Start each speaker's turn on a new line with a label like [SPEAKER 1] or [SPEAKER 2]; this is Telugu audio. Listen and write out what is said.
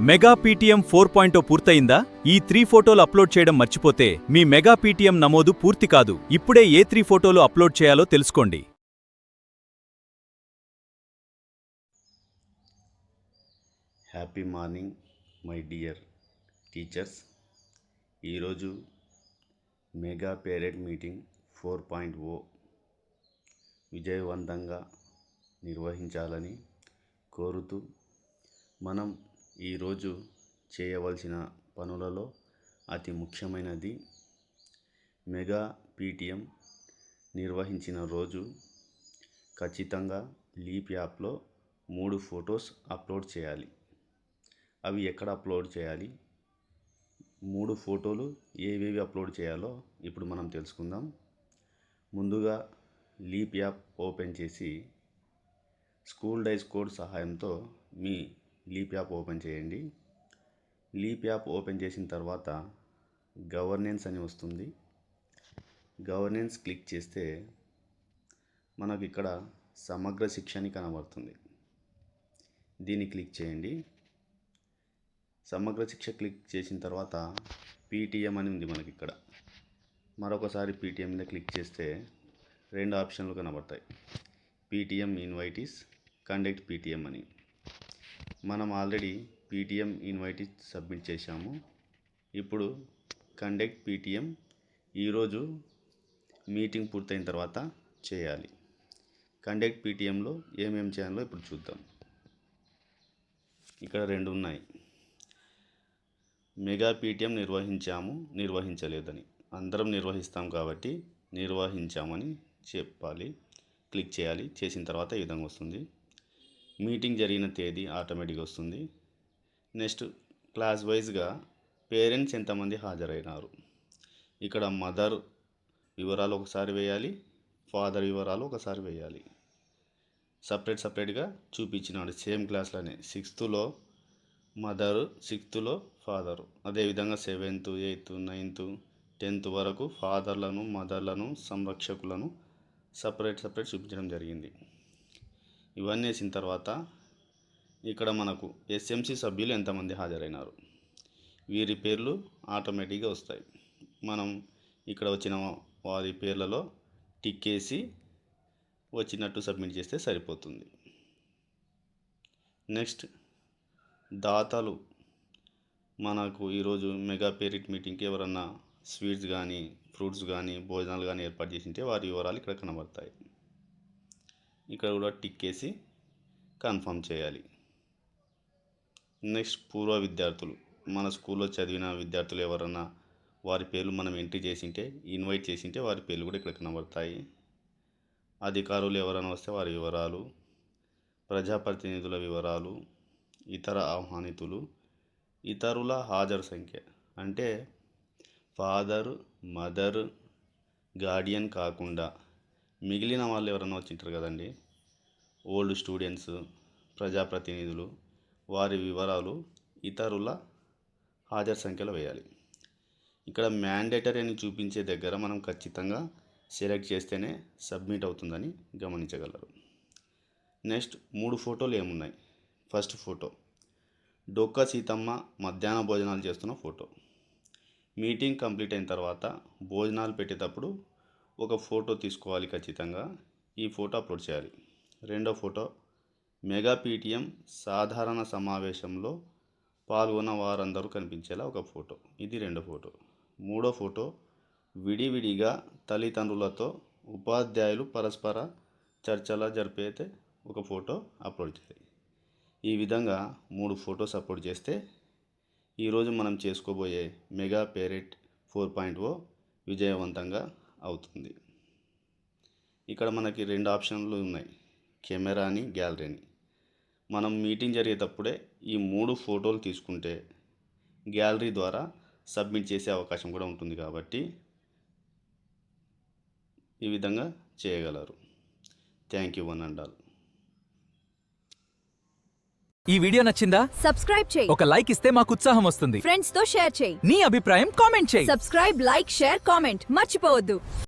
[SPEAKER 1] Mega PTM 4.0 పూర్తయిందా? ఈ 3 ఫోటోలు అప్లోడ్ చేయడం మర్చిపోతే మీ మెగా పీటీఎం నమోదు పూర్తి కాదు. ఇప్పుడే ఏ 3 ఫోటోలు అప్లోడ్ చేయాలో తెలుసుకోండి.
[SPEAKER 2] Happy morning my dear teachers. ఈరోజు మెగా పేరెంట్ మీటింగ్ 4.0 విజయవంతంగా నిర్వహించాలని కోరుతూ మనం ఈరోజు చేయవలసిన పనులలో అతి ముఖ్యమైనది మెగా పీటీఎం నిర్వహించిన రోజు ఖచ్చితంగా లీప్ యాప్లో 3 ఫొటోస్ అప్లోడ్ చేయాలి. అవి ఎక్కడ అప్లోడ్ చేయాలి, 3 ఫోటోలు ఏవేవి అప్లోడ్ చేయాలో ఇప్పుడు మనం తెలుసుకుందాం. ముందుగా లీప్ యాప్ ఓపెన్ చేసి స్కూల్ డైస్ కోడ్ సహాయంతో మీ లీప్ యాప్ ఓపెన్ చేయండి. లీప్ యాప్ ఓపెన్ చేసిన తర్వాత గవర్నెన్స్ అని వస్తుంది. గవర్నెన్స్ క్లిక్ చేస్తే మనకు ఇక్కడ సమగ్ర శిక్ష అని కనబడుతుంది. దీన్ని క్లిక్ చేయండి. సమగ్ర శిక్ష క్లిక్ చేసిన తర్వాత పీటీఎం అని ఉంది మనకి ఇక్కడ. మరొకసారి పీటీఎం మీద క్లిక్ చేస్తే 2 ఆప్షన్లు కనబడతాయి. పీటీఎం ఇన్వైటీస్, కండక్ట్ పీటీఎం అని. మనం ఆల్రెడీ పీటీఎం ఇన్వైటీస్ సబ్మిట్ చేశాము. ఇప్పుడు కండక్ట్ పీటీఎం ఈరోజు మీటింగ్ పూర్తయిన తర్వాత చేయాలి. కండక్ట్ పీటీఎంలో ఏమేమి చేయాలో ఇప్పుడు చూద్దాం. ఇక్కడ 2 ఉన్నాయి. మెగా పీటీఎం నిర్వహించాము, నిర్వహించలేదని. అందరం నిర్వహిస్తాం కాబట్టి నిర్వహించామని చెప్పాలి. క్లిక్ చేయాలి. చేసిన తర్వాత ఈ విధంగా వస్తుంది. మీటింగ్ జరిగిన తేదీ ఆటోమేటిక్గా వస్తుంది. నెక్స్ట్ క్లాస్ వైజ్గా పేరెంట్స్ ఎంతమంది హాజరైనారు. ఇక్కడ మదర్ వివరాలు ఒకసారి వేయాలి, ఫాదర్ వివరాలు ఒకసారి వేయాలి. సపరేట్గా చూపించినాడు సేమ్ క్లాస్లోనే. 6th mother, 6th father. అదేవిధంగా 7th, 8th, 9th, 10th వరకు ఫాదర్లను, మదర్లను, సంరక్షకులను సపరేట్ చూపించడం జరిగింది. ఇవన్నీ వేసిన తర్వాత ఇక్కడ మనకు ఎస్ఎంసి సభ్యులు ఎంతమంది హాజరైనారు, వీరి పేర్లు ఆటోమేటిక్గా వస్తాయి. మనం ఇక్కడ వచ్చిన వారి పేర్లలో టిక్ వేసి వచ్చినట్టు సబ్మిట్ చేస్తే సరిపోతుంది. నెక్స్ట్ దాతలు. మనకు ఈరోజు మెగా పేరెంట్ మీటింగ్కి ఎవరన్నా స్వీట్స్ కానీ, ఫ్రూట్స్ కానీ, భోజనాలు కానీ ఏర్పాటు చేసింటే వారి వివరాలు ఇక్కడ కనబడతాయి. ఇక్కడ కూడా టిక్ వేసి కన్ఫర్మ్ చేయాలి. నెక్స్ట్ పూర్వ విద్యార్థులు. మన స్కూల్లో చదివిన విద్యార్థులు ఎవరన్నా వారి పేర్లు మనం ఎంట్రీ చేసింటే, ఇన్వైట్ చేసింటే వారి పేర్లు కూడా ఇక్కడ కనబడతాయి. అధికారులు ఎవరైనా వస్తే వారి వివరాలు, ప్రజాప్రతినిధుల వివరాలు, ఇతర ఆహ్వానితులు, ఇతరుల హాజరు సంఖ్య. అంటే ఫాదర్, మదర్, గార్డియన్ కాకుండా మిగిలిన వాళ్ళు ఎవరైనా వచ్చింటారు కదండి, ఓల్డ్ స్టూడెంట్స్, ప్రజాప్రతినిధులు, వారి వివరాలు, ఇతరుల హాజరు సంఖ్యలో వేయాలి. ఇక్కడ మ్యాండేటరీ అని చూపించే దగ్గర మనం ఖచ్చితంగా సెలెక్ట్ చేస్తేనే సబ్మిట్ అవుతుందని గమనించగలరు. నెక్స్ట్ 3 ఫోటోలు ఏమున్నాయి. ఫస్ట్ ఫోటో డొక్క సీతమ్మ మధ్యాహ్న భోజనాలు చేస్తున్న ఫోటో. మీటింగ్ కంప్లీట్ అయిన తర్వాత భోజనాలు పెట్టేటప్పుడు ఒక ఫోటో తీసుకోవాలి ఖచ్చితంగా. ఈ ఫోటో అప్లోడ్ చేయాలి. రెండో ఫోటో మెగా పీటీఎం సాధారణ సమావేశంలో పాల్గొన్న వారందరూ కనిపించేలా ఒక ఫోటో. ఇది రెండో ఫోటో. మూడో ఫోటో విడివిడిగా తల్లిదండ్రులతో ఉపాధ్యాయులు పరస్పర చర్చల జరిపేతే ఒక ఫోటో అప్లోడ్ చేయాలి. ఈ విధంగా 3 ఫొటోస్ అప్లోడ్ చేస్తే ఈరోజు మనం చేసుకోబోయే మెగా పేరెంట్ 4.0 విజయవంతంగా అవుతుంది. ఇక్కడ మనకి 2 ఆప్షన్లు ఉన్నాయి, కెమెరా అని, గ్యాలరీ అని. మనం మీటింగ్ జరిగేటప్పుడే ఈ 3 ఫోటోలు తీసుకుంటే గ్యాలరీ ద్వారా సబ్మిట్ చేసే అవకాశం కూడా ఉంటుంది కాబట్టి ఈ విధంగా చేయగలరు. Thank you one and all.
[SPEAKER 1] ఈ వీడియో నచ్చిందా?
[SPEAKER 3] సబ్స్క్రైబ్ చేయి.
[SPEAKER 1] ఒక లైక్ ఇస్తే మాకు ఉత్సాహం వస్తుంది.
[SPEAKER 3] ఫ్రెండ్స్ తో షేర్ చేయి.
[SPEAKER 1] నీ అభిప్రాయం కామెంట్ చేయి.
[SPEAKER 3] సబ్స్క్రైబ్, లైక్, షేర్, కామెంట్ మర్చిపోవద్దు.